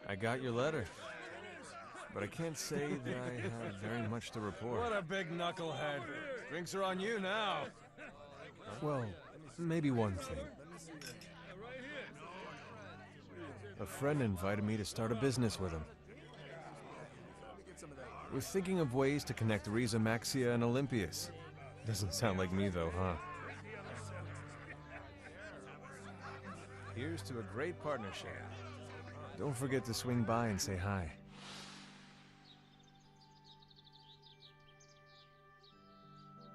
I got your letter, but I can't say that I have very much to report. What a big knucklehead. Drinks are on you now. Well, maybe one thing. A friend invited me to start a business with him. We're thinking of ways to connect Riza Maxia and Olympias. Doesn't sound like me though, huh? Here's to a great partnership. Don't forget to swing by and say hi.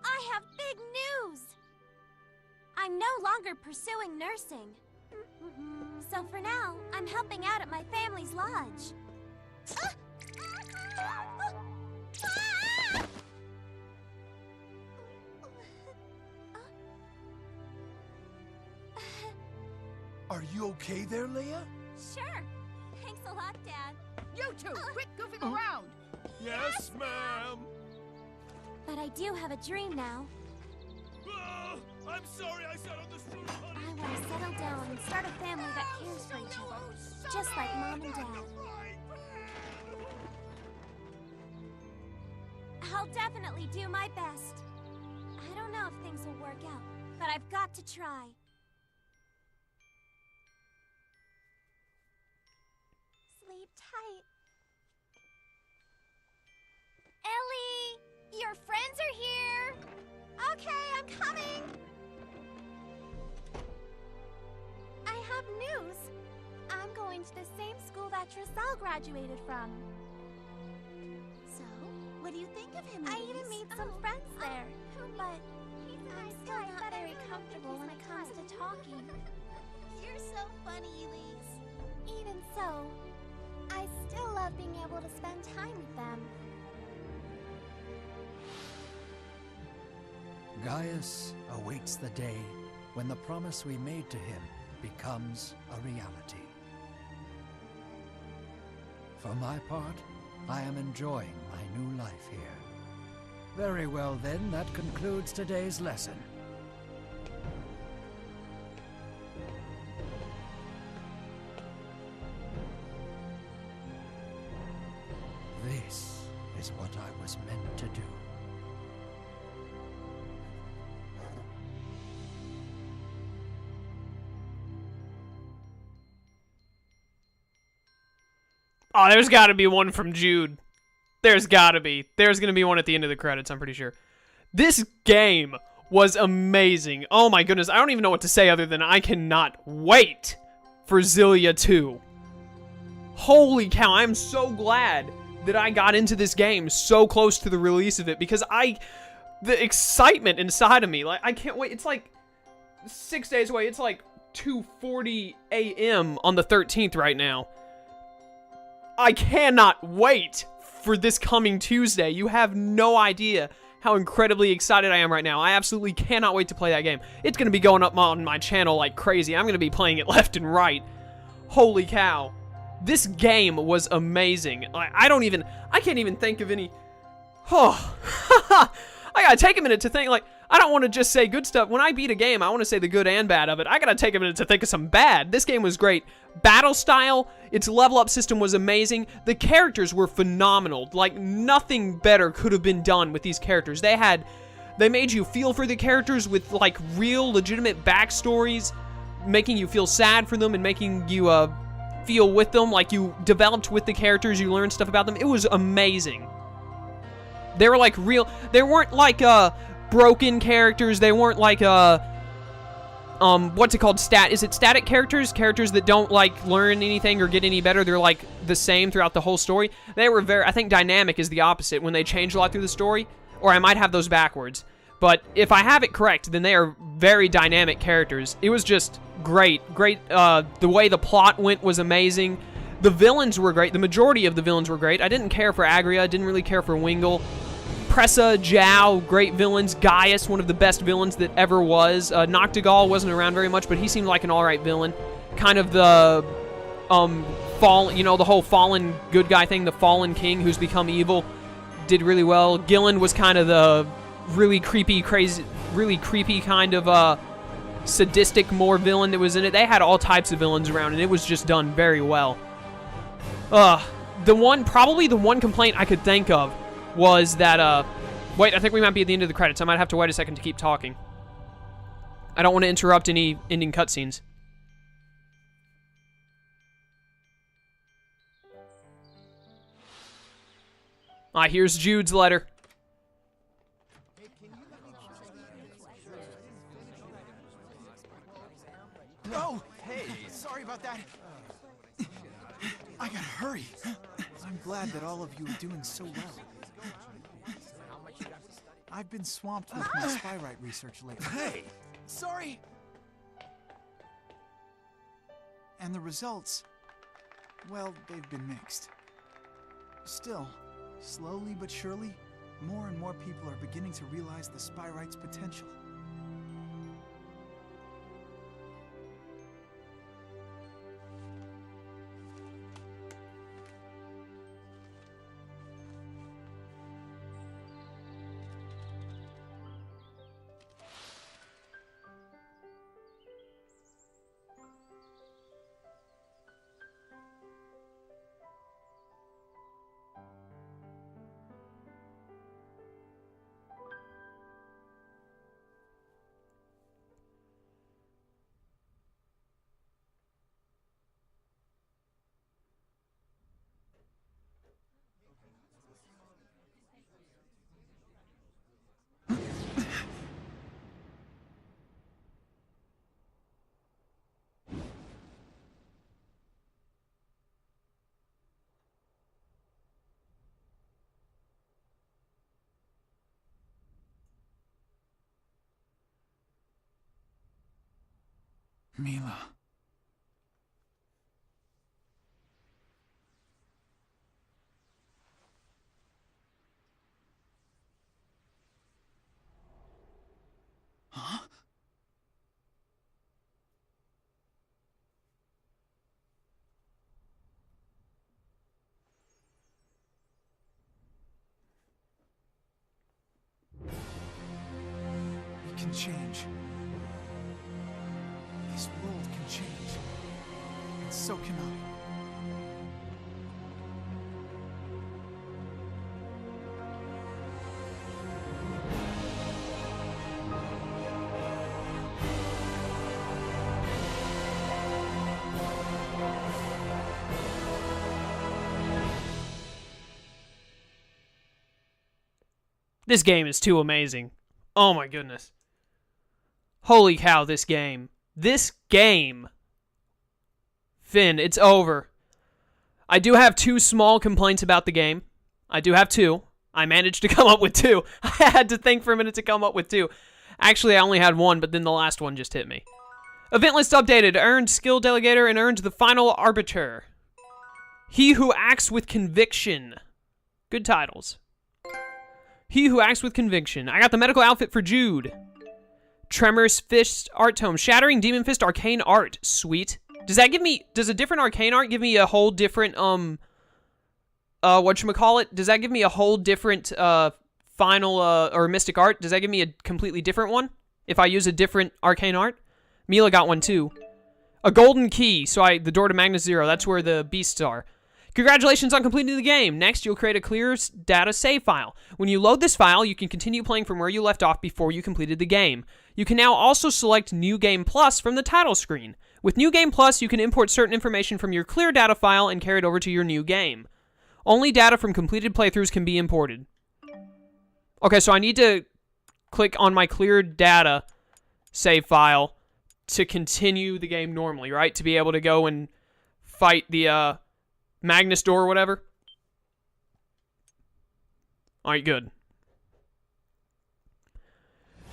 I have big news! I'm no longer pursuing nursing. So for now, I'm helping out at my family's lodge. Are you okay there, Leia? Sure. Thanks a lot, Dad. You two, quit goofing around! Yes, ma'am. But I do have a dream now. I'm sorry I sat on the street, honey. I want to settle down and start a family that cares for each other. Just like Mom and Dad. I'll definitely do my best. I don't know if things will work out, but I've got to try. Sleep tight. Ellie! Your friends are here! Okay, I'm coming! I have news. I'm going to the same school that Trissel graduated from. So, what do you think of him? I even made some friends there. But I'm still not very comfortable when it comes to talking. You're so funny, Elise. Even so, I still love being able to spend time with them. Gaius awaits the day when the promise we made to him becomes a reality. For my part, I am enjoying my new life here. Very well then, that concludes today's lesson. This is what I was meant to do. Oh, there's got to be one from Jude. There's got to be. There's going to be one at the end of the credits, I'm pretty sure. This game was amazing. Oh my goodness, I don't even know what to say other than I cannot wait for Xillia 2. Holy cow, I'm so glad that I got into this game so close to the release of it because the excitement inside of me, like, I can't wait. It's like 6 days away. It's like 2:40 a.m. on the 13th right now. I cannot wait for this coming Tuesday. You have no idea how incredibly excited I am right now. I absolutely cannot wait to play that game. It's going to be going up on my channel like crazy. I'm going to be playing it left and right. Holy cow. This game was amazing. I can't even think of any... Oh, I gotta take a minute to think, like, I don't want to just say good stuff. When I beat a game, I want to say the good and bad of it. I gotta take a minute to think of some bad. This game was great. Battle style, its level up system was amazing. The characters were phenomenal. Like, nothing better could have been done with these characters. They made you feel for the characters with, like, real, legitimate backstories, making you feel sad for them and making you, feel with them. Like, you developed with the characters, you learned stuff about them. It was amazing. They were, like, real. They weren't, like, broken characters. They weren't, like, what's it called? Is it static characters? Characters that don't, like, learn anything or get any better. They're, like, the same throughout the whole story. They were I think dynamic is the opposite, when they change a lot through the story. Or I might have those backwards. But if I have it correct, then they are very dynamic characters. It was just great. Great. The way the plot went was amazing. The villains were great. The majority of the villains were great. I didn't care for Agria. Didn't really care for Wingle. Pressa, Zhao, great villains. Gaius, one of the best villains that ever was. Noctigal wasn't around very much, but he seemed like an alright villain. Kind of the, the whole fallen good guy thing, the fallen king who's become evil, did really well. Gillen was kind of the really creepy kind of, sadistic more villain that was in it. They had all types of villains around, and it was just done very well. Probably the one complaint I could think of was that, wait, I think we might be at the end of the credits. I might have to wait a second to keep talking. I don't want to interrupt any ending cutscenes. Here's Jude's letter. Oh, hey, sorry about that. I gotta hurry. I'm glad that all of you are doing so well. I've been swamped with my spyrite research lately. Hey! Sorry! And the results, well, they've been mixed. Still, slowly but surely, more and more people are beginning to realize the spyrite's potential. Mila. Huh? We can change. This world can change, and so can I. This game is too amazing. Oh my goodness. Holy cow, this game. This game. Finn, it's over. I do have two small complaints about the game. I do have two. I managed to come up with two. I had to think for a minute to come up with two. Actually, I only had one, but then the last one just hit me. Event list updated. Earned Skill Delegator and earned the Final Arbiter. He Who Acts with Conviction. Good titles. He Who Acts with Conviction. I got the medical outfit for Jude. Tremor's Fist Art Tome. Shattering Demon Fist Arcane Art. Sweet. Does that give me... Does a different Arcane Art give me a whole different, whatchamacallit? Does that give me a whole different, Final, or Mystic Art? Does that give me a completely different one? If I use a different Arcane Art? Mila got one too. A golden key. So the door to Magnus Zero. That's where the beasts are. Congratulations on completing the game. Next, you'll create a clear data save file. When you load this file, you can continue playing from where you left off before you completed the game. You can now also select New Game Plus from the title screen. With New Game Plus, you can import certain information from your clear data file and carry it over to your new game. Only data from completed playthroughs can be imported. Okay, so I need to click on my clear data save file to continue the game normally, right? To be able to go and fight the, Magnus door or whatever. Alright, good.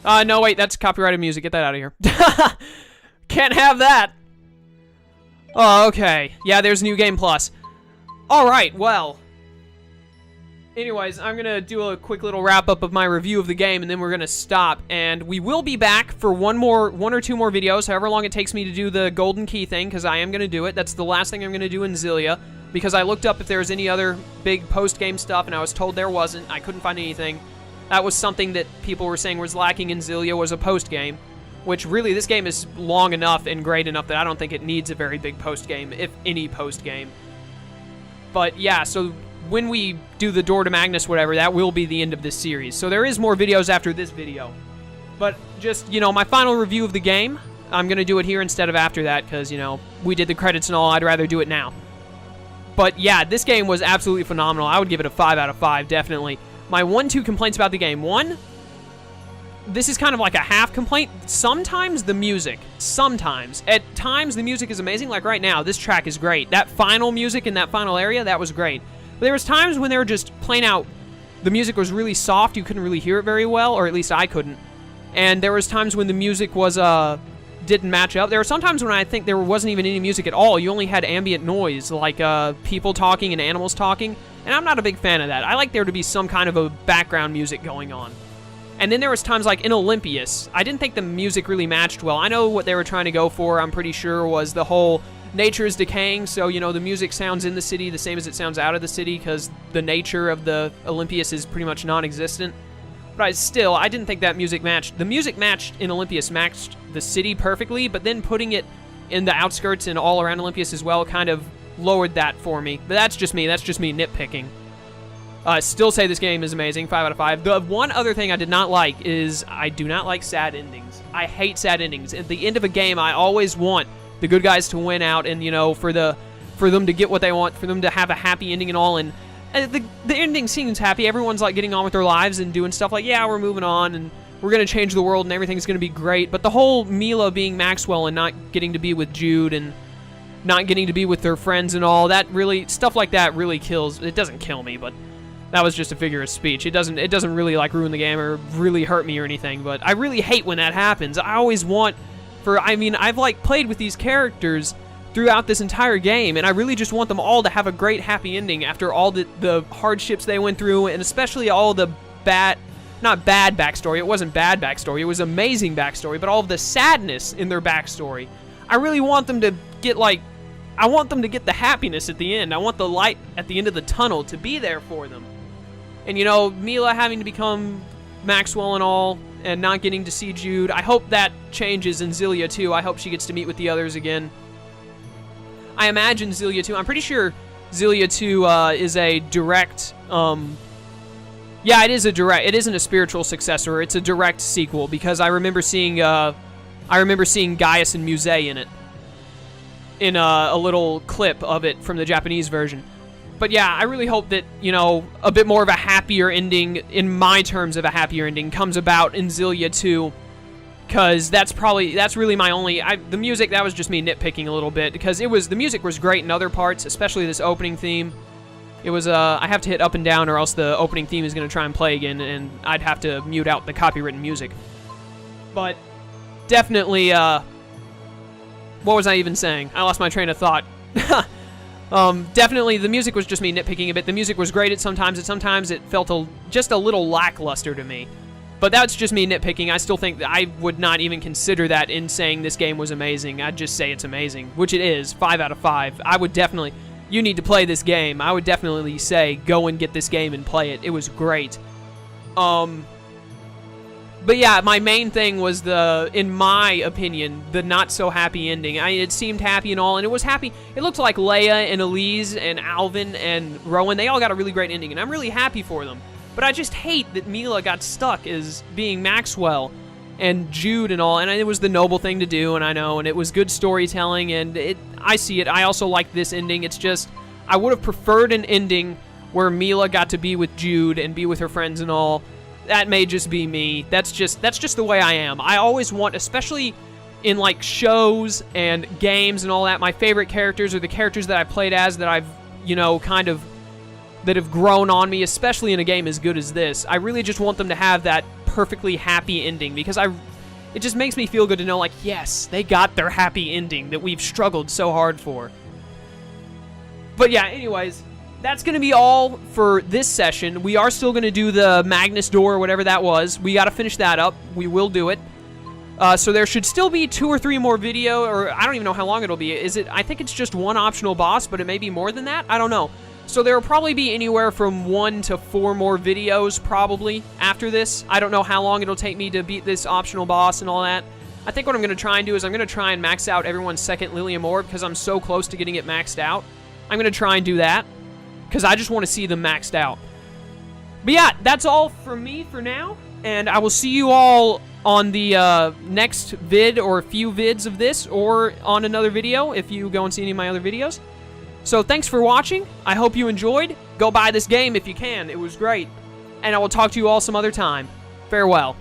No, wait, that's copyrighted music. Get that out of here. Can't have that. Oh, okay. Yeah, there's New Game Plus. Alright, well. Anyways, I'm gonna do a quick little wrap-up of my review of the game, and then we're gonna stop. And we will be back for one or two more videos, however long it takes me to do the golden key thing, because I am gonna do it. That's the last thing I'm gonna do in Xillia. Because I looked up if there was any other big post-game stuff, and I was told there wasn't. I couldn't find anything. That was something that people were saying was lacking in Xillia, was a post-game. which really this game is long enough and great enough that I don't think it needs a very big post-game, if any post-game. But yeah, so when we do the door to Magnus, whatever, that will be the end of this series. So there is more videos after this video. But just, you know, my final review of the game, I'm going to do it here instead of after that because, you know, we did the credits and all. I'd rather do it now. But yeah, this game was absolutely phenomenal. I would give it a 5 out of 5, definitely. My 1-2 complaints about the game. One, this is kind of like a half complaint. Sometimes the music. Sometimes. At times, the music is amazing. Like right now, this track is great. That final music in that final area, that was great. But there was times when they were just plain out, the music was really soft. You couldn't really hear it very well, or at least I couldn't. And there was times when the music was, didn't match up. There were sometimes when I think there wasn't even any music at all. You only had ambient noise, like people talking and animals talking. And I'm not a big fan of that. I like there to be some kind of a background music going on. And then there was times like in Olympias, I didn't think the music really matched well. I know what they were trying to go for, I'm pretty sure, was the whole nature is decaying, so, you know, the music sounds in the city the same as it sounds out of the city because the nature of the Olympias is pretty much non-existent. But I didn't think that music matched. The music matched in Olympias matched the city perfectly, but then putting it in the outskirts and all around Olympias as well kind of lowered that for me. But that's just me nitpicking. Still say this game is amazing, 5 out of 5. The one other thing I did not like is I do not like sad endings. I hate sad endings. At the end of a game, I always want the good guys to win out and, you know, for them to get what they want, for them to have a happy ending and all. And the ending seems happy. Everyone's like getting on with their lives and doing stuff like, yeah, we're moving on and we're going to change the world and everything's going to be great. But the whole Mila being Maxwell and not getting to be with Jude and not getting to be with their friends and all, that really, stuff like that really kills. It doesn't kill me, but that was just a figure of speech. It doesn't really like ruin the game or really hurt me or anything, but I really hate when that happens. I always want I've like played with these characters throughout this entire game, and I really just want them all to have a great happy ending after all the hardships they went through, and especially all the not bad backstory. It wasn't bad backstory. It was amazing backstory, but all of the sadness in their backstory. I really want them to get I want them to get the happiness at the end. I want the light at the end of the tunnel to be there for them. And, you know, Mila having to become Maxwell and all, and not getting to see Jude. I hope that changes in Xillia too. I hope she gets to meet with the others again. I imagine Xillia 2. I'm pretty sure Xillia 2 is a direct. Yeah, it is a direct. It isn't a spiritual successor. It's a direct sequel because I remember seeing Gaius and Muse in it, in a little clip of it from the Japanese version. But yeah, I really hope that, you know, a bit more of a happier ending, in my terms of a happier ending, comes about in Xillia 2. Because that's really my only, the music, that was just me nitpicking a little bit. Because the music was great in other parts, especially this opening theme. It was, I have to hit up and down or else the opening theme is going to try and play again, and I'd have to mute out the copywritten music. But definitely, what was I even saying? I lost my train of thought. Definitely, the music was just me nitpicking a bit. The music was great at sometimes it felt just a little lackluster to me. But that's just me nitpicking. I still think that I would not even consider that in saying this game was amazing. I'd just say it's amazing, which it is, 5 out of 5. I would definitely, you need to play this game. I would definitely say go and get this game and play it. It was great. But yeah, my main thing was in my opinion, the not so happy ending. It seemed happy and all, and it was happy. It looked like Leia and Elise and Alvin and Rowan, they all got a really great ending, and I'm really happy for them. But I just hate that Mila got stuck as being Maxwell and Jude and all, and it was the noble thing to do, and I know, and it was good storytelling, and I see it. I also like this ending. It's just, I would have preferred an ending where Mila got to be with Jude and be with her friends and all. That may just be me. That's just the way I am. I always want, especially in like shows and games and all that, my favorite characters are the characters that I played as that I've, you know, that have grown on me, especially in a game as good as this. I really just want them to have that perfectly happy ending because it just makes me feel good to know, like, yes, they got their happy ending that we've struggled so hard for. But yeah, anyways, that's going to be all for this session. We are still going to do the Magnus door or whatever that was. We got to finish that up. We will do it. So there should still be 2 or 3 more video, or I don't even know how long it'll be. I think it's just 1 optional boss, but it may be more than that. I don't know. So there will probably be anywhere from 1 to 4 more videos probably after this. I don't know how long it'll take me to beat this optional boss and all that. I think what I'm going to try and do is I'm going to try and max out everyone's second Lilium Orb because I'm so close to getting it maxed out. I'm going to try and do that because I just want to see them maxed out. But yeah, that's all from me for now, and I will see you all on the next vid or a few vids of this, or on another video if you go and see any of my other videos. So thanks for watching. I hope you enjoyed. Go buy this game if you can. It was great. And I will talk to you all some other time. Farewell.